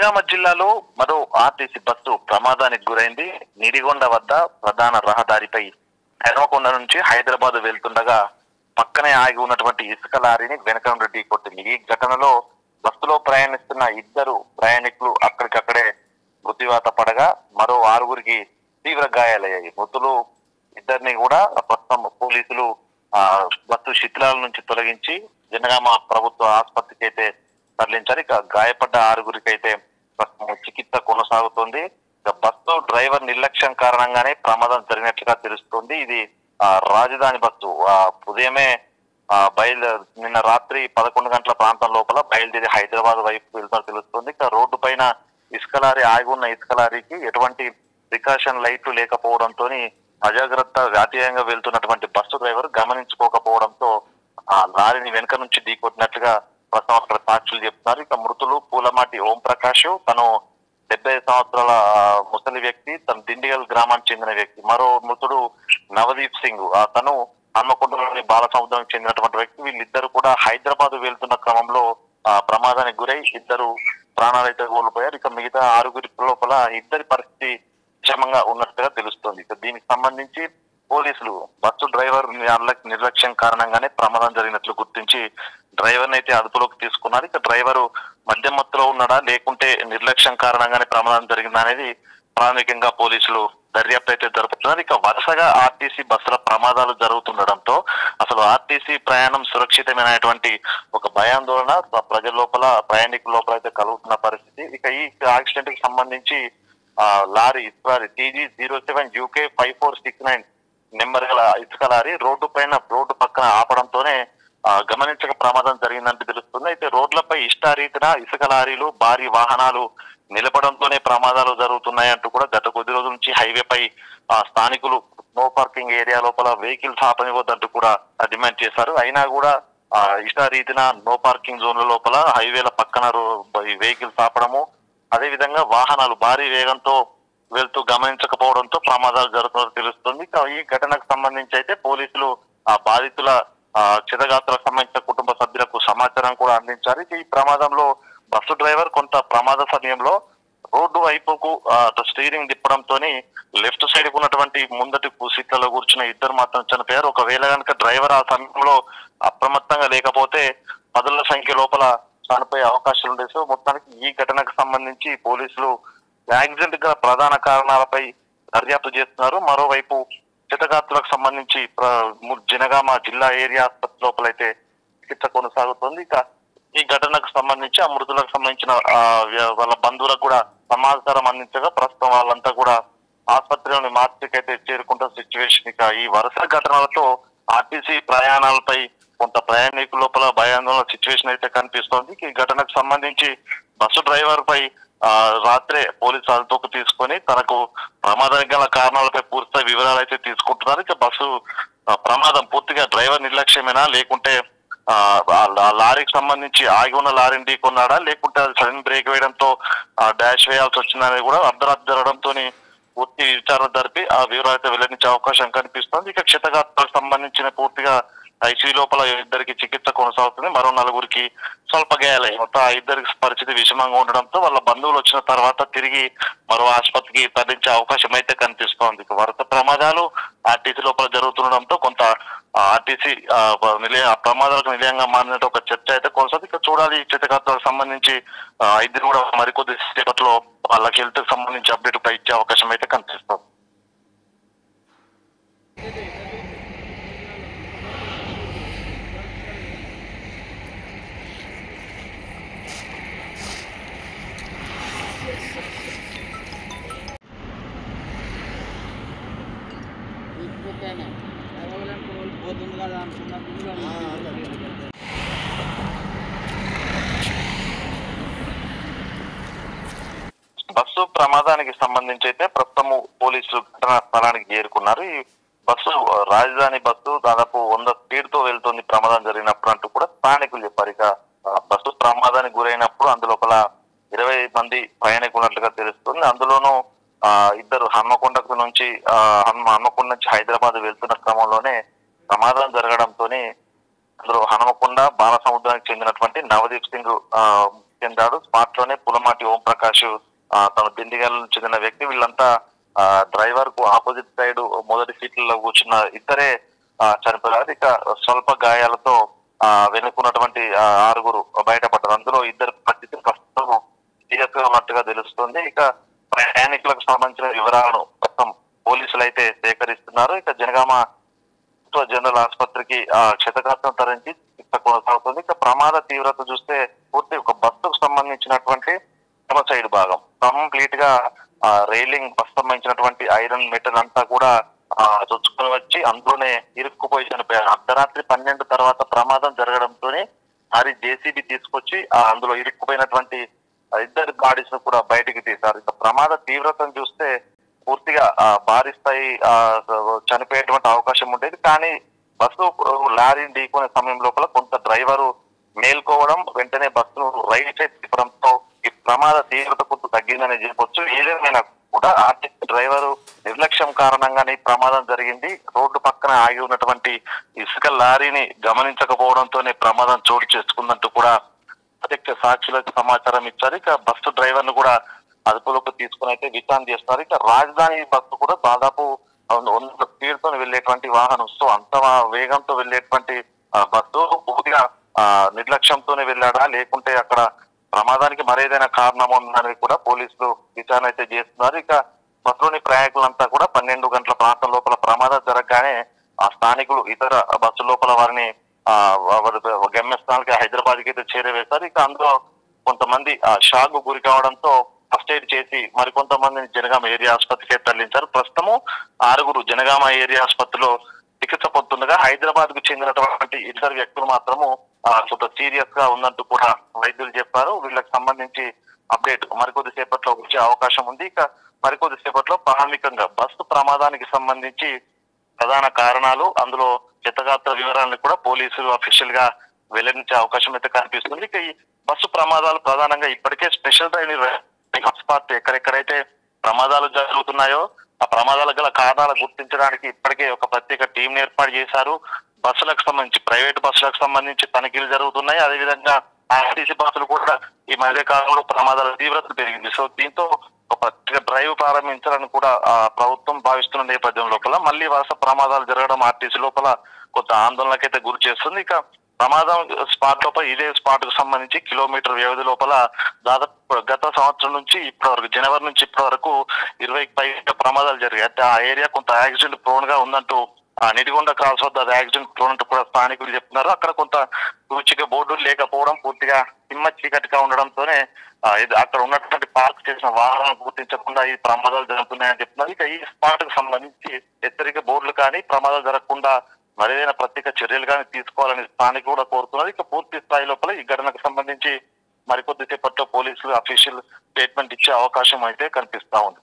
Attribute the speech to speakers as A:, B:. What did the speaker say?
A: జనగామ జిల్లాలో మరో RTC bus ప్రమాదానికి గురైంది. నిడిగొండ వద్ద ప్రధాన రహదారిపై హనుమకొండ నుంచి హైదరాబాద్ వెళ్తుండగా పక్కనే ఆగి ఉన్నటువంటి ఇసుక లారీని వెనక నుండి ఢీకొట్టింది. ఈ ఘటనలో బస్సులో ప్రయాణిస్తున్న ఇద్దరు ప్రయాణికులు అక్కడికక్కడే మృత్యువాత పడగా మరో 6గురికి తీవ్ర గాయాలయ్యాయి. మృతులు ఇద్దరిని కూడా ప్రస్తుతం పోలీసులు బస్సు శిథిలాల నుంచి తొలగించి జనగామ ప్రభుత్వ ఆసుపత్రికి అయితే తరలించారు. ఇక గాయపడ్డ 6గురికి అయితే చికిత్స కొనసాగుతుంది. ఇక బస్సు డ్రైవర్ నిర్లక్ష్యం కారణంగానే ప్రమాదం జరిగినట్లుగా తెలుస్తుంది. ఇది రాజధాని బస్సు ఉదయమే నిన్న రాత్రి 11 గంటల ప్రాంతం లోపల బయలుదేరి హైదరాబాద్ వైపు వెళ్తారు తెలుస్తుంది. ఇక రోడ్డు పైన ఇసుక లారీ ఆగి ఉన్న ఇసుక లారీకి ఎటువంటి ప్రికాషన్ లైట్లు లేకపోవడంతో అజాగ్రత్త అతివేగంగా వెళ్తున్నటువంటి బస్సు డ్రైవర్ గమనించుకోకపోవడంతో ఆ లారీని వెనుక నుంచి ఢీకొట్టినట్లుగా ప్రస్తుతం అక్కడ సాక్షులు చెప్తున్నారు. ఇక మృతులు పూలమాటి ఓం ప్రకాష్, తను 75 సంవత్సరాల ముసలి వ్యక్తి, తను దిండిగల్ గ్రామానికి చెందిన వ్యక్తి. మరో మృతుడు నవదీప్ సింగ్, తను హన్మకొండలోని బాలసముద్రానికి చెందినటువంటి వ్యక్తి. వీళ్ళిద్దరు కూడా హైదరాబాద్ వెళ్తున్న క్రమంలో ప్రమాదానికి గురై ఇద్దరు ప్రాణాలైతే కోల్పోయారు. ఇక మిగతా 6గురి లోపల ఇద్దరి పరిస్థితి విషమంగా ఉన్నట్టుగా తెలుస్తోంది. ఇక దీనికి సంబంధించి పోలీసులు బస్సు డ్రైవర్ నిర్లక్ష్యం కారణంగానే ప్రమాదం జరిగినట్లు గుర్తించి డ్రైవర్ అయితే అదుపులోకి తీసుకున్నారు. ఇక డ్రైవరు మద్యం మత్తులో ఉన్నాడా లేకుంటే నిర్లక్ష్యం కారణంగానే ప్రమాదం జరిగిందా అనేది ప్రాథమికంగా పోలీసులు దర్యాప్తు అయితే జరుపుతున్నారు. ఇక వరుసగా ఆర్టీసీ బస్సుల ప్రమాదాలు జరుగుతుండడంతో అసలు ఆర్టీసీ ప్రయాణం సురక్షితమైనటువంటి ఒక భయాందోళన ప్రజల లోపల, ప్రయాణికుల లోపల అయితే కలుగుతున్న పరిస్థితి. ఇక ఈ యాక్సిడెంట్ కి సంబంధించి లారీ TG07 UK 5469 నెంబర్ గల ఇసుక లారీ రోడ్డు పక్కన ఆపడంతోనే గమనించక ప్రమాదం జరిగిందంటే తెలుస్తుంది. అయితే రోడ్లపై ఇష్టారీతిన ఇసుక లారీలు, భారీ వాహనాలు నిలపడంతోనే ప్రమాదాలు జరుగుతున్నాయంటూ కూడా గత కొద్ది రోజుల నుంచి హైవేపై స్థానికులు నో పార్కింగ్ ఏరియా లోపల వెహికల్స్ ఆపనివ్వద్దంటూ కూడా డిమాండ్ చేశారు. అయినా కూడా ఇష్టారీతిన నో పార్కింగ్ జోన్ల లోపల హైవేల పక్కన వెహికల్స్ ఆపడము, అదే విధంగా వాహనాలు భారీ వేగంతో వెళ్తూ గమనించకపోవడంతో ప్రమాదాలు జరుగుతున్నట్టు తెలుస్తుంది. ఈ ఘటనకు సంబంధించి అయితే పోలీసులు ఆ బాధితుల క్షతగాత్రకు సంబంధించిన కుటుంబ సభ్యులకు సమాచారం కూడా అందించారు. ఈ ప్రమాదంలో బస్సు డ్రైవర్ కొంత ప్రమాద సమయంలో రోడ్డు వైపుకు స్టీరింగ్ తిప్పడంతో లెఫ్ట్ సైడ్ కు ఉన్నటువంటి ముందటి సీట్లలో కూర్చున్న ఇద్దరు మాత్రం చనిపోయారు. ఒకవేళ కనుక డ్రైవర్ ఆ సమయంలో అప్రమత్తంగా లేకపోతే పదుల సంఖ్య లోపల చనిపోయే అవకాశాలు ఉండేవి. సో మొత్తానికి ఈ ఘటనకు సంబంధించి పోలీసులు యాక్సిడెంట్ గల ప్రధాన కారణాలపై దర్యాప్తు చేస్తున్నారు. మరోవైపు క్షతగాత్రులకు సంబంధించి జనగామ జిల్లా ఏరియా ఆసుపత్రి లోపల అయితే చికిత్స కొనసాగుతుంది. ఇక ఈ ఘటనకు సంబంధించి ఆ మృతులకు సంబంధించిన వాళ్ళ బంధువులకు కూడా సమాచారం అందించగా ప్రస్తుతం వాళ్ళంతా కూడా ఆసుపత్రిలోని మార్చికి అయితే చేరుకుంటున్న సిచ్యువేషన్. ఇక ఈ వరుస ఘటనలతో ఆర్టీసీ ప్రయాణాలపై కొంత ప్రయాణికుల లోపల భయాందోళన సిచ్యువేషన్ అయితే కనిపిస్తోంది. ఈ ఘటనకు సంబంధించి బస్సు డ్రైవర్ పై రాత్రే పోలీసు అదుపులోకి తీసుకొని తనకు ప్రమాదానికి గల కారణాలపై పూర్తి వివరాలు అయితే తీసుకుంటున్నారు. ఇక బస్సు ప్రమాదం పూర్తిగా డ్రైవర్ నిర్లక్ష్యమేనా లేకుంటే లారీకి సంబంధించి ఆగి ఉన్న లారీని ఢీకొన్నాడా లేకుంటే అది సడన్ బ్రేక్ వేయడంతో డాష్ వేయాల్సి వచ్చిందనేది కూడా అర్ధరాత్రి జరగడంతో పూర్తి విచారణ జరిపి ఆ వివరాలు అయితే వెల్లడించే అవకాశం కనిపిస్తుంది. ఇక క్షతగాత్రులకు సంబంధించిన పూర్తిగా ఐసీయూ లోపల ఇద్దరికి చికిత్స కొనసాగుతుంది. మరో 4గురికి స్వల్ప గాయాలయ్యాయి. మొత్తం ఆ ఇద్దరికి పరిస్థితి విషమంగా ఉండడంతో వాళ్ళ బంధువులు వచ్చిన తర్వాత తిరిగి మరో ఆసుపత్రికి తరలించే అవకాశం అయితే కనిపిస్తోంది. వరుస ప్రమాదాలు ఆర్టీసీ లోపల జరుగుతుండడంతో కొంత ఆర్టీసీ ప్రమాదాలకు నిలయంగా మారినట్టు ఒక చర్చ అయితే కొనసాగుతుంది. ఇక చూడాలి క్షతగాత్రులకు సంబంధించి ఇద్దరు కూడా మరికొద్ది సేపట్లో వాళ్ళకి హెల్త్ కి సంబంధించి అప్డేట్ పై ఇచ్చే అవకాశం అయితే కనిపిస్తుంది. బస్సు ప్రమాదానికి సంబంధించి అయితే ప్రస్తుతము పోలీసులు ఘటనా స్థలానికి చేరుకున్నారు. ఈ బస్సు రాజధాని బస్సు దాదాపు 100 స్పీడ్ తో వెళ్తుంది ప్రమాదం జరిగినప్పుడు అంటూ కూడా స్థానికులు చెప్పారు. ఇక బస్సు ప్రమాదానికి గురైనప్పుడు అందులోపల 20 మంది ప్రయాణికున్నట్లుగా తెలుస్తుంది. అందులోనూ ఇద్దరు హన్మకొండ నుంచి హైదరాబాద్ వెళ్తున్న క్రమంలోనే ప్రమాదం జరగడంతో అందులో హనుమకొండ బాలసముద్రానికి చెందినటువంటి నవదీప్ సింగ్ చెందాడు. స్పాట్ లోనే పులమాటి ఓం ప్రకాష్ తన దిండిగల్ చెందిన వ్యక్తి. వీళ్ళంతా డ్రైవర్ కు ఆపోజిట్ సైడ్ మొదటి సీట్లలో కూర్చున్న ఇద్దరే చనిపోయారు. ఇక స్వల్ప గాయాలతో వెనుకున్నటువంటి 6 బయటపడ్డారు. అందులో ఇద్దరు పరిస్థితి ప్రస్తుతం సీరియస్ గా ఉన్నట్టుగా తెలుస్తుంది. ఇక ప్రయాణికులకు సంబంధించిన వివరాలను ప్రస్తుతం పోలీసులు అయితే సేకరిస్తున్నారు. ఇక జనగామ జనరల్ ఆసుపత్రికి క్షతగాత్రం తరించి చికిత్స కొనసాగుతుంది. ఇక ప్రమాద తీవ్రత చూస్తే పూర్తి ఒక బస్సుకు సంబంధించినటువంటి సైడ్ భాగం కంప్లీట్ గా రైలింగ్ బస్ సంబంధించినటువంటి ఐరన్ మెటల్ అంతా కూడా చొచ్చుకొని వచ్చి అందులోనే ఇరుక్కుపోయి చనిపోయారు. అర్ధరాత్రి 12 తర్వాత ప్రమాదం జరగడంతోనే మరి జేసీబీ తీసుకొచ్చి అందులో ఇరుక్కుపోయినటువంటి ఇద్దరు బాడీస్ ను కూడా బయటికి తీశారు. ఇక ప్రమాద తీవ్రతను చూస్తే పూర్తిగా భారీ స్థాయి చనిపోయేటువంటి అవకాశం ఉండేది. కానీ బస్సు లారీని ఢీకొనే సమయం లోపల కొంత డ్రైవరు మేల్కోవడం, వెంటనే బస్సును రైట్ సైడ్ తిప్పడంతో ఈ ప్రమాద తీవ్రత కొంత తగ్గిందని చెప్పొచ్చు. ఏదేమైనా కూడా ఆర్టీసీ డ్రైవరు నిర్లక్ష్యం కారణంగానే ఈ ప్రమాదం జరిగింది. రోడ్డు పక్కన ఆగి ఉన్నటువంటి ఇసుక లారీని గమనించకపోవడంతోనే ప్రమాదం చోటు చేసుకుందంటూ కూడా ప్రత్యక్ష సాక్షులకు సమాచారం ఇచ్చారు. ఇక బస్సు డ్రైవర్ ను కూడా అదుపులోకి తీసుకుని అయితే విచారణ చేస్తున్నారు. ఇక రాజధాని బస్సు కూడా దాదాపు 100 స్పీడ్ తో వెళ్ళేటువంటి వాహనం. సో అంత వేగంతో వెళ్ళేటువంటి బస్సు పూర్తిగా నిర్లక్ష్యంతోనే వెళ్ళాడా, లేకుంటే అక్కడ ప్రమాదానికి మరేదైనా కారణం ఉందని కూడా పోలీసులు విచారణ అయితే చేస్తున్నారు. ఇక బస్సులోని ప్రయాణికులంతా కూడా 12 గంటల ప్రాంతం లోపల ప్రమాదం జరగగానే ఆ స్థానికులు ఇతర బస్సు లోపల వారిని గమ్యస్థానానికి హైదరాబాద్ కి అయితే చేరవేశారు. ఇక అందులో కొంతమంది షాక్ గురి కావడంతో ఫస్ట్ ఎయిడ్ చేసి మరికొంతమందిని జనగామ ఏరియా ఆసుపత్రికి తరలించారు. ప్రస్తుతము 6 జనగామ ఏరియా ఆసుపత్రిలో చికిత్స పొందుతుండగా హైదరాబాద్ కు చెందినటువంటి ఇద్దరు వ్యక్తులు మాత్రము కొంత సీరియస్ గా ఉన్నట్టు కూడా వైద్యులు చెప్పారు. వీళ్ళకి సంబంధించి అప్డేట్ మరికొద్ది సేపట్లో వచ్చే అవకాశం ఉంది. ఇక మరికొద్ది సేపట్లో ప్రాథమికంగా బస్సు ప్రమాదానికి సంబంధించి ప్రధాన కారణాలు, అందులో క్షతగాత్ర వివరాలను కూడా పోలీసులు అఫీషియల్ గా వెల్లడించే అవకాశం అయితే కనిపిస్తుంది. ఇక ఈ బస్సు ప్రమాదాలు ప్రధానంగా ఇప్పటికే స్పెషల్ ట్రైన్ హాట్స్పాట్ ఎక్కడెక్కడైతే ప్రమాదాలు జరుగుతున్నాయో ఆ ప్రమాదాలకు గల కారణాలు గుర్తించడానికి ఇప్పటికే ఒక ప్రత్యేక టీం ఏర్పాటు చేశారు. బస్సులకు సంబంధించి ప్రైవేట్ బస్సులకు సంబంధించి తనిఖీలు జరుగుతున్నాయి. అదేవిధంగా ఆర్టీసీ బస్సులు కూడా ఈ మధ్య కాలంలో ప్రమాదాల తీవ్రత పెరిగింది. సో దీంతో ఒక ప్రత్యేక డ్రైవ్ ప్రారంభించాలని కూడా ప్రభుత్వం భావిస్తున్న నేపథ్యం లోపల మళ్ళీ వరుస ప్రమాదాలు జరగడం ఆర్టీసీ లోపల కొంత ఆందోళనకైతే గురి చేస్తుంది. ఇక ప్రమాదం స్పాట్ లోపల ఇదే స్పాట్ కు సంబంధించి కిలోమీటర్ వ్యవధి లోపల దాదాపు గత సంవత్సరం నుంచి ఇప్పటి వరకు జనవరి నుంచి ఇప్పటి వరకు 20కి పైగా ప్రమాదాలు జరిగాయి. అంటే ఆ ఏరియా కొంత యాక్సిడెంట్ ప్రోన్ గా ఉందంటూ నిడిగొండ క్రాస్ వద్ద అది యాక్సిడెంట్ ప్రోన్ అంటూ కూడా స్థానికులు చెప్తున్నారు. అక్కడ కొంత సూచిక బోర్డులు లేకపోవడం, పూర్తిగా సింహ చీకటిగా ఉండడంతోనే అక్కడ ఉన్నటువంటి పార్క్ చేసిన వాహనాలను గుర్తించకుండా ఈ ప్రమాదాలు జరుగుతున్నాయని చెప్తున్నారు. ఇక ఈ స్పాట్ కు సంబంధించి హెచ్చరిక బోర్డులు కానీ ప్రమాదాలు జరగకుండా మరేదైనా ప్రత్యేక చర్యలు కానీ తీసుకోవాలని స్థానికులు కూడా కోరుతున్నారు. ఇక పూర్తి స్థాయి లోపల ఈ ఘటనకు సంబంధించి మరికొద్దిసేపట్లో పోలీసులు అఫీషియల్ స్టేట్మెంట్ ఇచ్చే అవకాశం అయితే కనిపిస్తా ఉంది.